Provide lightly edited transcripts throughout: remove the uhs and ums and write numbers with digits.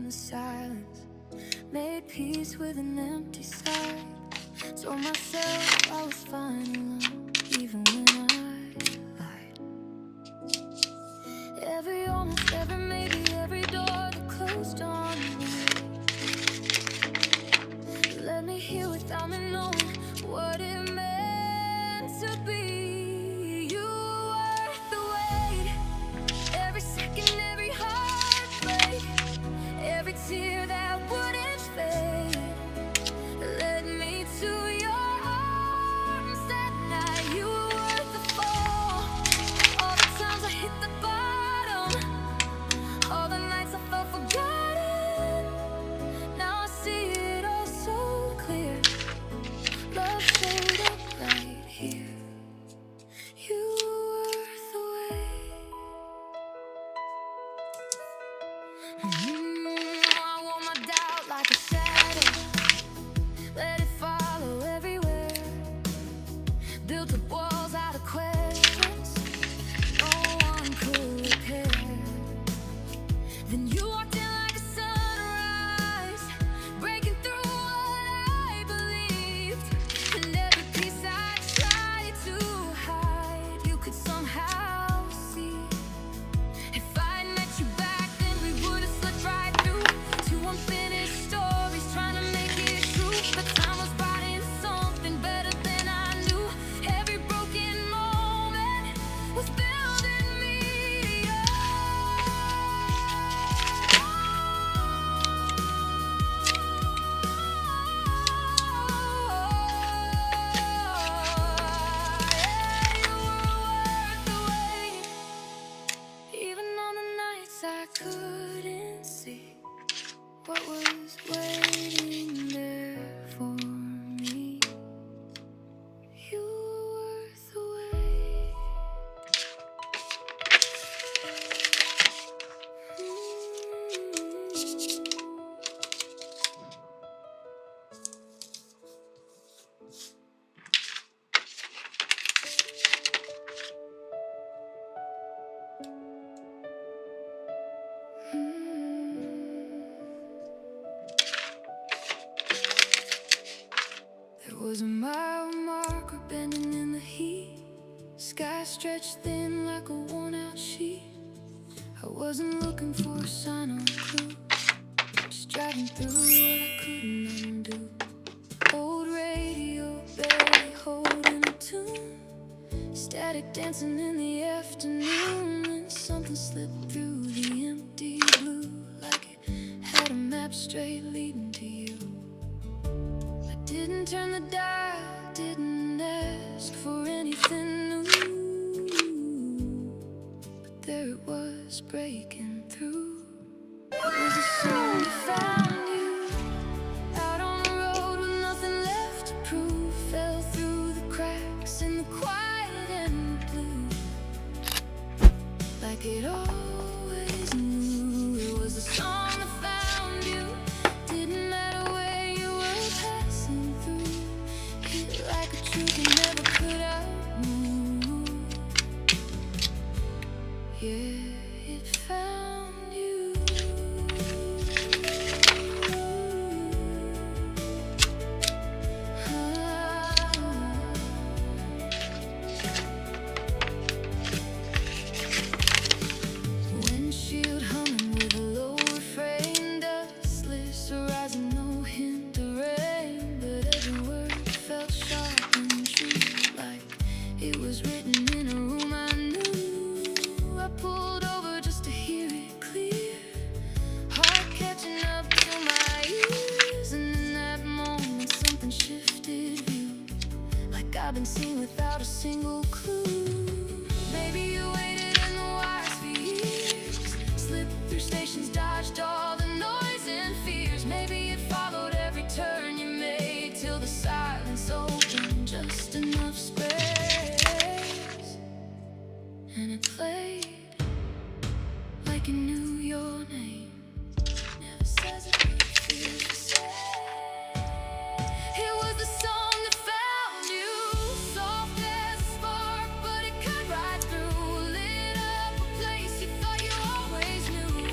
the silence, made peace with an empty side. Told myself I was fine alone, even when I lied. Almost every maybe, every door that closed on me let me hear without me knowing what it meant to be. You worth the wait, every second, every heartbreak, every tear that wouldn't fade led me to your arms that night. You were worth the fall, all the times I hit the bottom, all the nights I felt forgotten. Now I see it all so clear. Love showed up right here. You were worth the wait. I wore my doubt like a shadow, let it follow everywhere. Built up walls out of questions no one could repair. Then you walked in like a sunrise, breaking through what I believed. And every piece I tried to hide, you could somehow see. If I'd met you back then, we would have slipped right through two unfinished stories, trying to make it true. But time was writing something better than I knew. Every broken moment was building me up. You were worth the wait, even on the nights I couldn't see what was waiting there for me. You were worth the wait. There was a mile marker bending in the heat, sky stretched thin like a worn-out sheet. I wasn't looking for a sign or a clue, just driving through what I couldn't undo. Old radio, barely holding a tune, static dancing in the afternoon, and something slipped through the empty blue, like it had a map straight leading to you. I didn't turn the dial, didn't ask for anything new, but there it was breaking through. It was a song that found you out on the road with nothing left to prove. Fell through the cracks in the quiet and the blue, like it always knew. It was a song that found you, didn't matter where you were passing through. Hit like a truth you never could outrule. Yeah, it found you. Windshield humming with a low refrain, dustless horizon, no hint of rain, but every word felt sharp and true, like it was written in a room I knew. I pulled over just to hear it clear, heart catching up to my ears, and in that moment something shifted view, like I've been seen without a single clue. Maybe you waited in the wires for years, slipped through stations, dodged all the noise and fears. Maybe it followed every turn you made till the silence opened just enough space, and it played like it knew your name. Never says it, but it feels the same. It was the song that found you, soft as a spark, but it cut right through. Lit up a place you thought you always knew,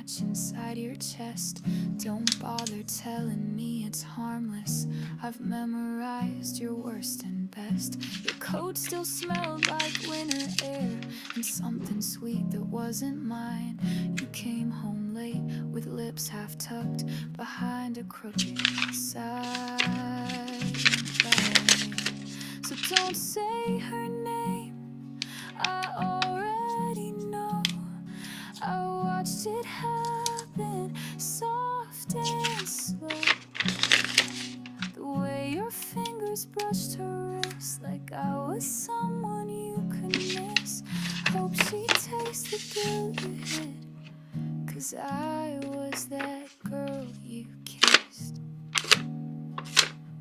match inside your chest. Don't bother telling me it's harmless. I've memorized your worst and best. Your coat still smelled like winter air, and something sweet that wasn't mine. You came home late with lips half tucked behind a crooked side. So don't say her name, I already know. I watched it happen, soft and slow. The way your fingers brushed her wrist, like I was someone you could miss. Hope she tastes the guilt you hid, 'cause I was that girl you kissed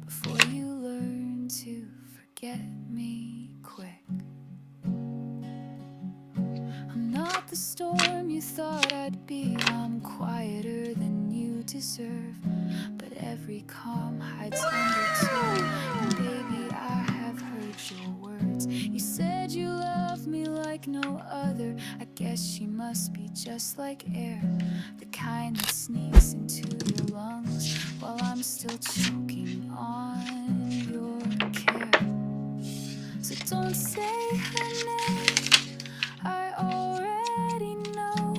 before you learned to forget me quick. I'm not the storm you thought I'd be. I'm quieter than you deserve, but every calm hides under two. And baby, I have heard your words. You said you love me like no other. I guess she must be just like air, the kind that sneaks into your lungs while I'm still choking on your care. So don't say her name, I already know.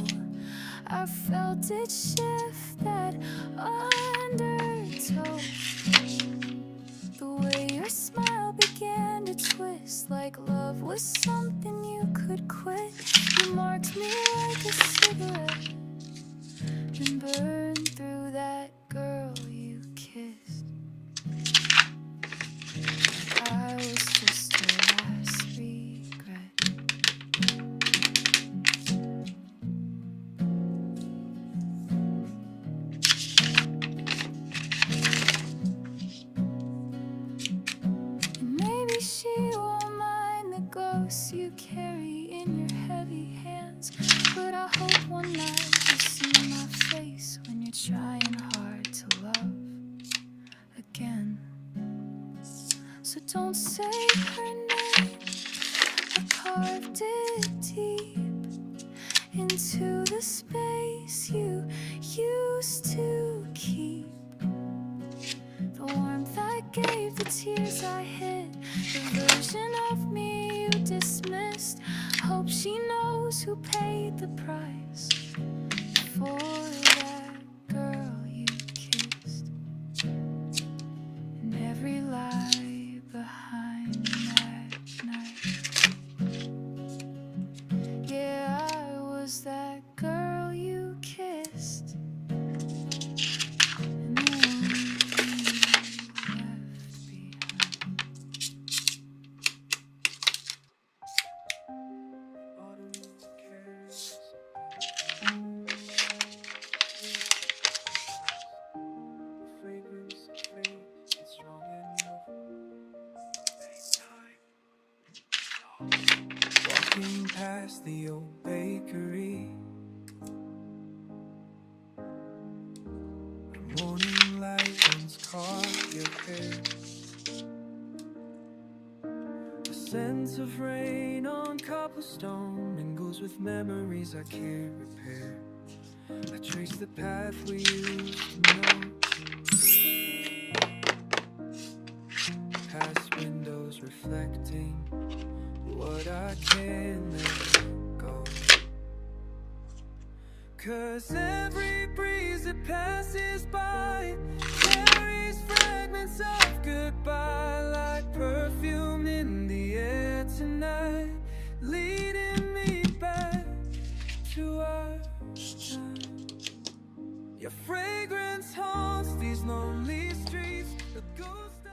I felt it shift that undertow. The way your smile began to twist, like love was something you could quit. You marked me like a cigarette and burned through that girl you kissed. I was just your last regret. And maybe she won't mind the ghosts you carry in your heavy hands, but I hope one night you'll see my face when you're trying hard to love again. So don't say her name, I carved it deep into the space you used to keep. The warmth I gave, the tears I hid, the version of me you dismissed. Hope she knows who paid the price for that girl you kissed, and every lie behind that night. Yeah, I was that girl you kissed, and the one you left behind. Autumn cares. Fragrance of faith is strong enough. Walking past the old bakery, the morning light once caught your hair. The scent of rain on cobblestone mingles with memories I can't repair. I trace the path we used to know, past windows reflecting what I can't let go. 'Cause every breeze that passes by carries fragments of goodbye, like perfume in the air tonight, leading me back to our time. Your fragrance haunts these lonely streets, a ghost